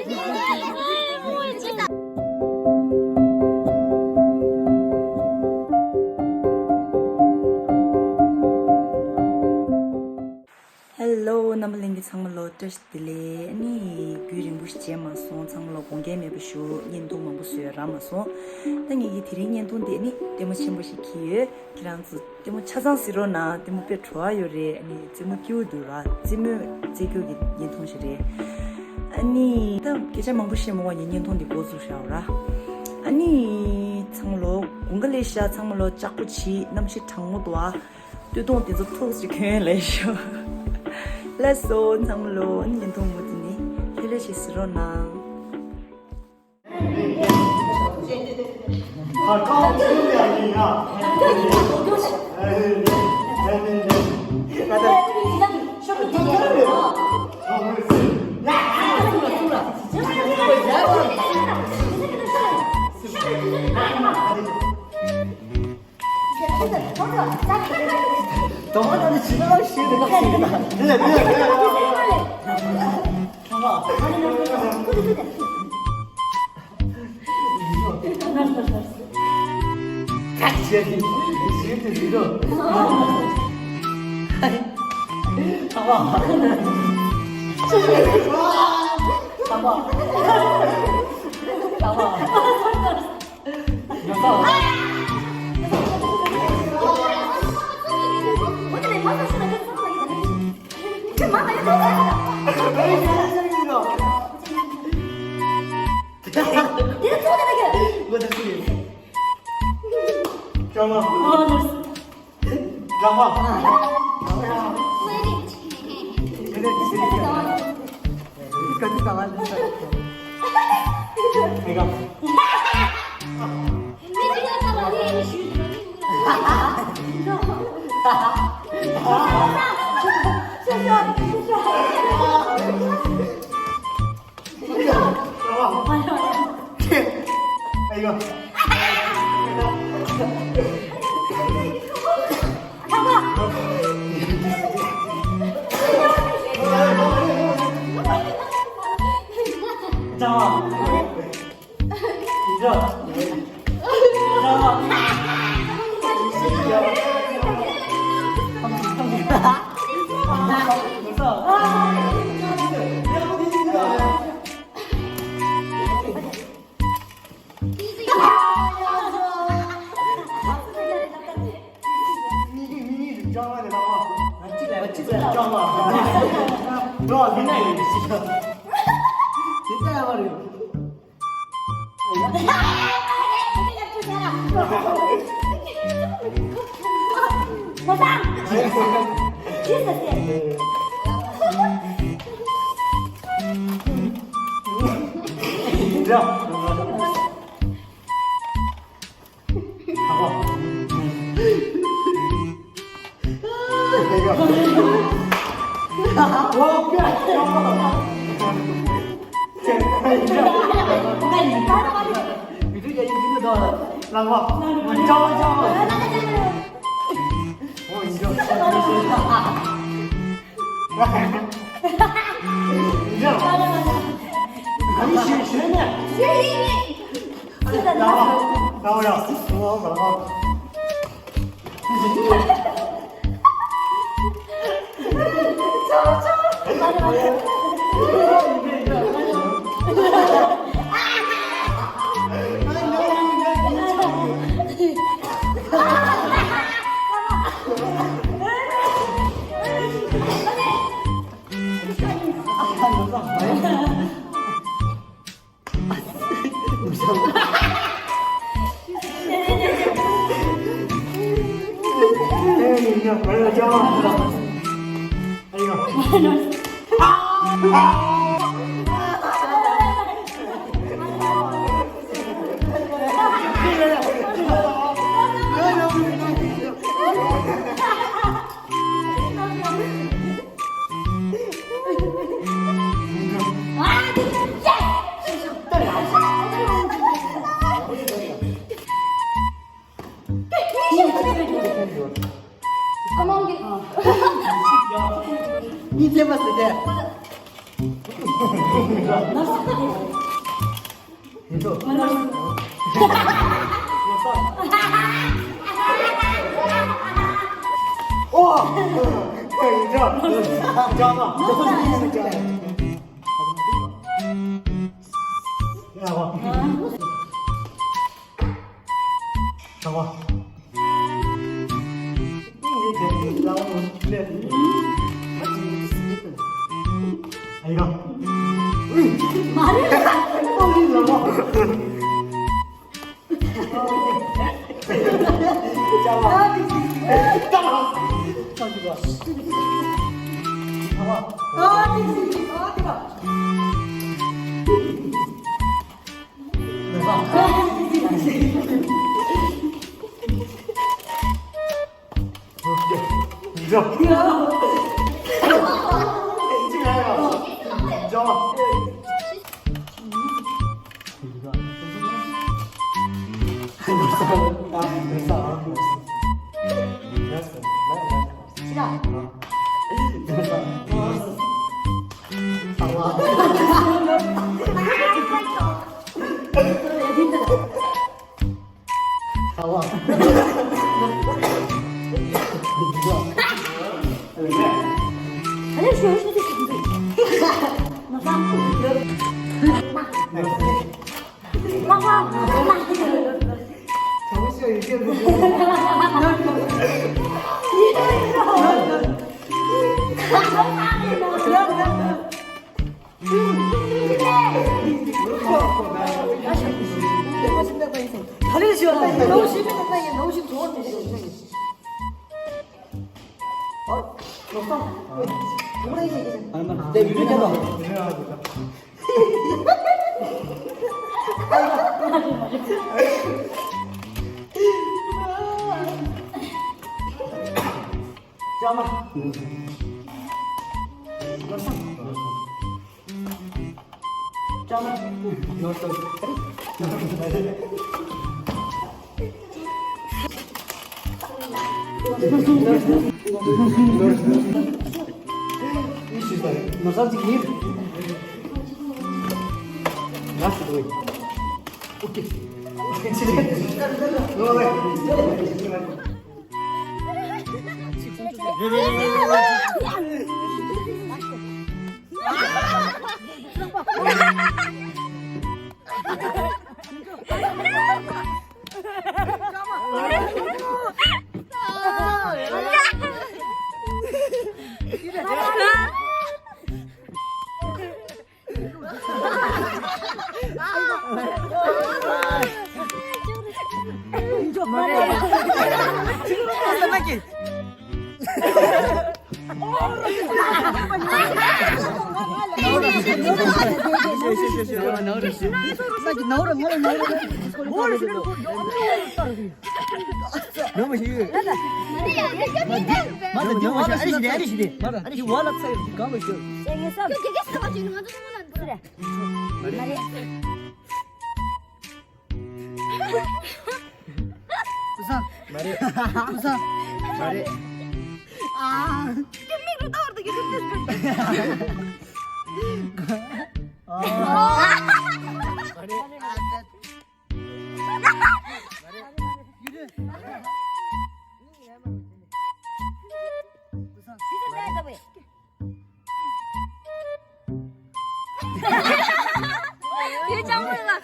Hello, namlingi changlo tshile ni gyuring bush jema so changlo gongge me bu shu yin dong mo bu su ra ma so dang yi thiri nyen dong de ni demo chimbo shi ki kirang zu demo chazang siro na demo pe chwa yo re ni demo kyu du ra demo je gyu gi yin dong shi re ani da ge zhe mang bu shi mo yin dong de go zu sha ra ani changlo gongge sha changlo chak bu chi nam shi chang mo do wa de dong de zu to shi ken le shu 레슨 상물로 인통 모드니 헬레시스로나 너한테 지나갈 시간이 없습니다. 네. 같이 지금 들어. 봐봐. 이제 봤을 때 이거. 와! 인정. 잠깐만. 야, 와. 잠깐만. 이제 나오는 플레이. 아, 이거. 말을 빨리 나와. 다리를 지웠다. 너무 심했다. 이게 너무 심 좋았는데. 내 유리잖아. 잠깐만. No sabes de qué. Gracias, güey. Ok. 너무 쉬워. 맞아, 너무 쉬워. 아리시대. 맞아. 이 원래 차이 가고 있어. 그 되게 싸가지고 나도 소문 그래. 부산. 부산. 아. 깻미를 떠오르게 됐어. 일장물가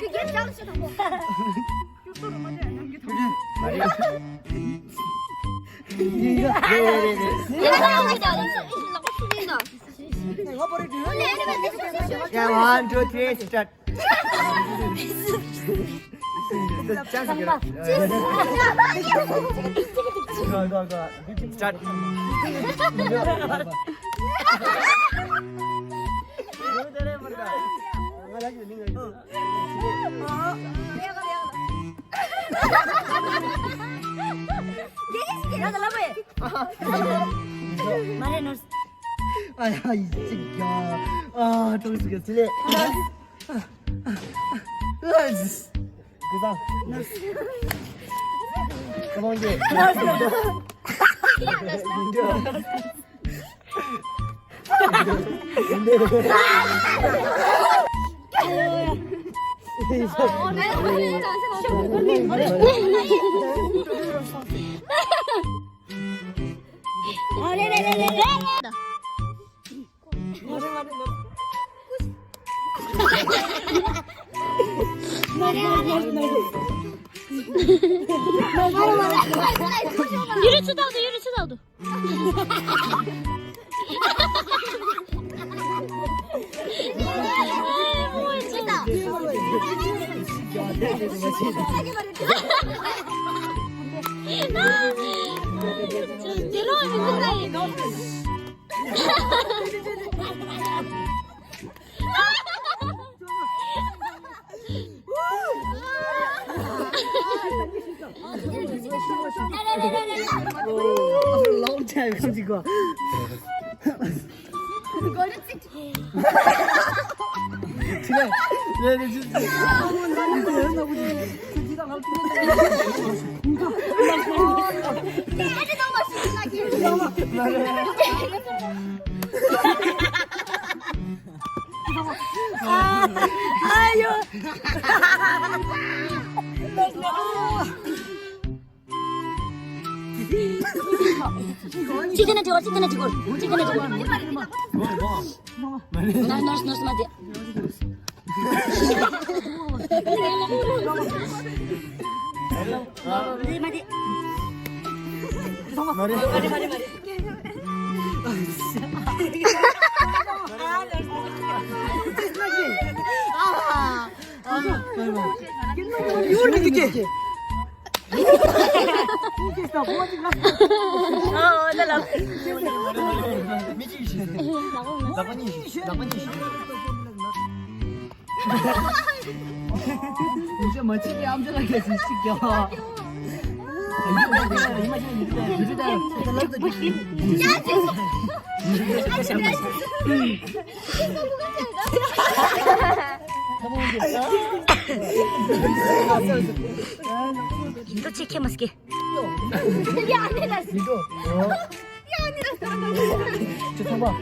그게 장수라고. 야, 1, 2, 3, start. Start. 아야, 이 새끼야. 아, 정수가 지내. 그다음. 도망게. 유리 쳐다오도 유리 쳐다오도. 멋지다. long time 가지고. 그래. 네, 진짜. Chicken jigol, chicken jigol, chicken jigol. Nurse, nurse, mati. Mati. 이제 멋지게 암전하게 시켜. 또 치킨 맛있게. 잠깐만.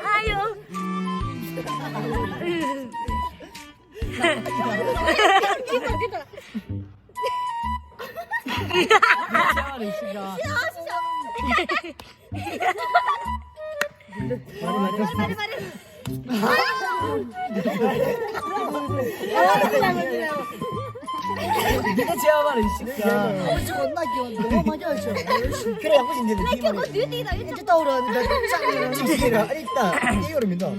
아유. 네가 제압하는 이 새끼야. 존나 귀여워. 너무 맞아. 그래 하고 싶는데 네 말이. 이제 떠오르는데 짱이랑 찌개가 있다. 이거를 믿어.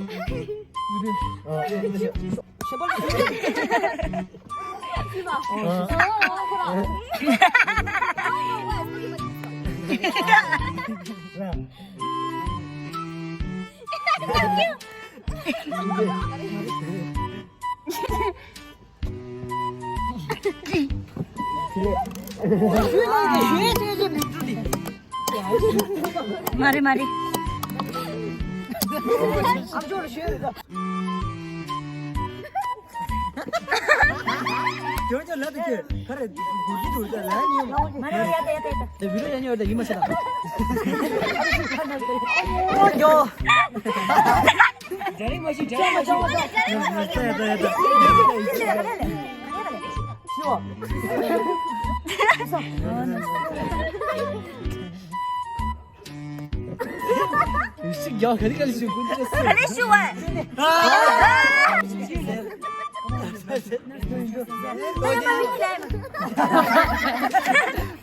Mari, mari. 저저 나도 그래 고기 돌자 라니 Mari, yata, yata, yata. 내 위로 다녀 이 맛이다 어여 자리 맛이 잠깐만 쉬워 야 그러니까 지금 군쳤어 Kali shuwa.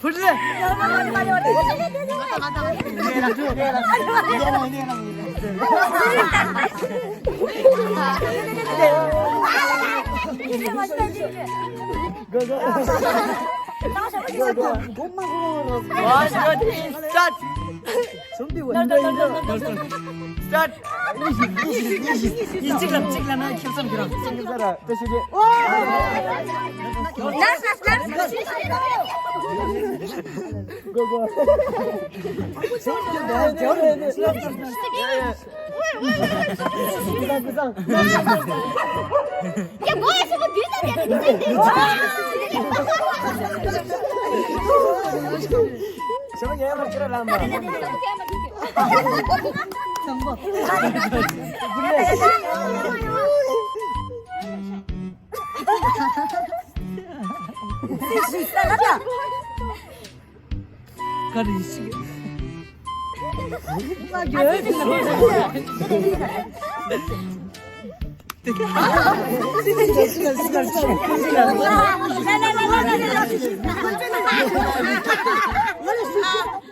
불래 Mari, mari, 와, 스타트! 좀비 완전 스타트. 이 찍라 나 캡션 그럼. 생겨라. 다시 고고. 야 뭐야 저거 Siapa yang berkira lama? Karışık. 나